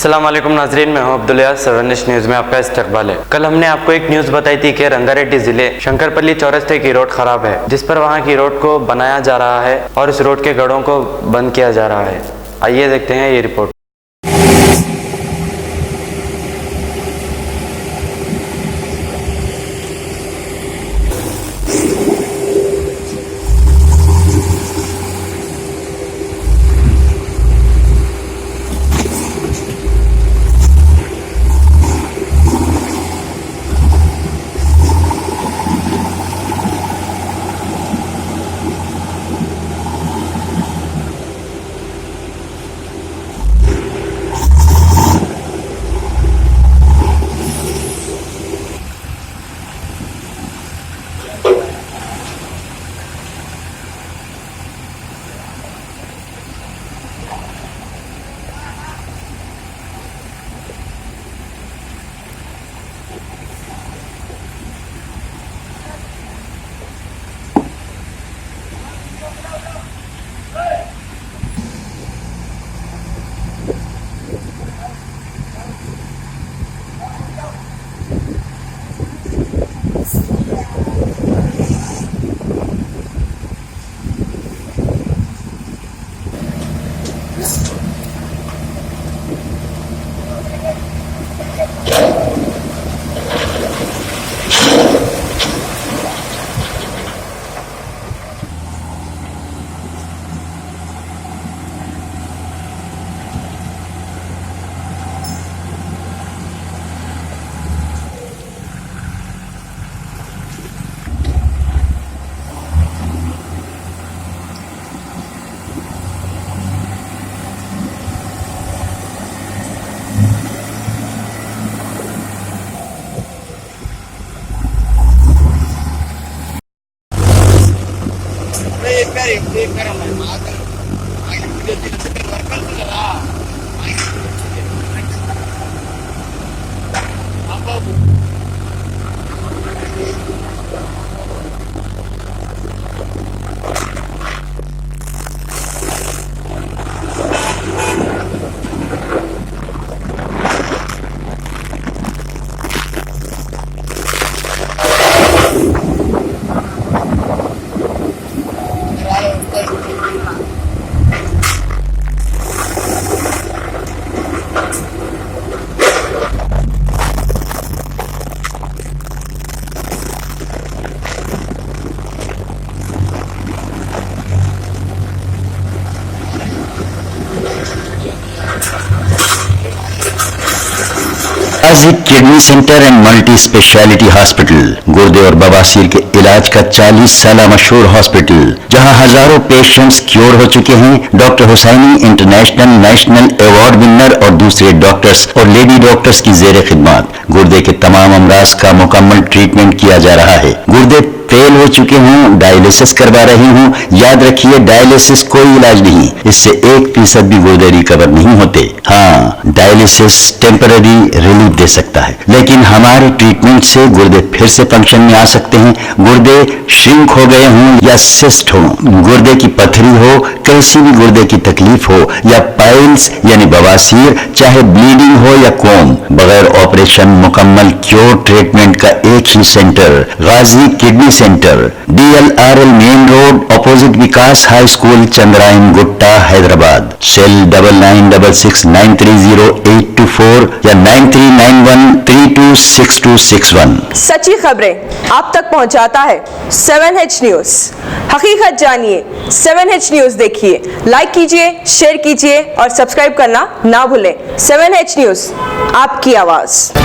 अस्सलाम वालेकुम नाजरीन, मैं हूं अब्दुल्ला। 7 न्यूज़ में आपका इस्तकबाल है। कल हमने आपको एक न्यूज़ बताई थी कि रंगारेड्डी जिले शंकरपल्ली चौरस्ते की रोड खराब है, जिस पर वहां की रोड को बनाया जा रहा है और इस रोड के गड्ढों को बंद किया जा रहा है। आइए देखते हैं ये report. Kidney centre and multi speciality hospital, गुर्दे और बवासीर के इलाज का 40 साल मशहूर हॉस्पिटल, जहां हजारों पेशेंट्स क्योर हो चुके हैं। Doctor Husaini international national award winner और दूसरे डॉक्टर्स और लेडी डॉक्टर्स की जेर खिदमत गुर्दे के तमाम अमराज का मुकम्मल ट्रीटमेंट किया जा रहा है। गुर्दे फेल हो चुके हों, डायलिसिस करवा रही हूं, याद रखिए डायलिसिस कोई इलाज नहीं, इससे 1% भी गुर्दे रिकवर नहीं होते। हाँ, डायलिसिस टेम्पररी रिलीफ दे सकता है, लेकिन हमारे ट्रीटमेंट से गुर्दे फिर से फंक्शन में आ सकते हैं। गुर्दे श्रिंक हो गए हों या सिस्ट हो, गुर्दे की पथरी हो, कैसी भी गुर्दे की तकलीफ हो या पाइल्स यानी बवासीर, चाहे ब्लीडिंग हो या कोम, बगैर ऑपरेशन मुकम्मल क्योर ट्रीटमेंट का एक ही center, Ghazi kidney center, DLRL main road, opposite Vikas high school, Chandrayangutta, Hyderabad. Cell 9966930824 या 9391326261। सच्ची खबरें आप तक पहुंचाता है 7H न्यूज़। हकीकत जानिए, 7H न्यूज़ देखिए, लाइक कीजिए, शेयर कीजिए और सब्सक्राइब करना ना भूलें। 7H न्यूज़, आपकी आवाज़।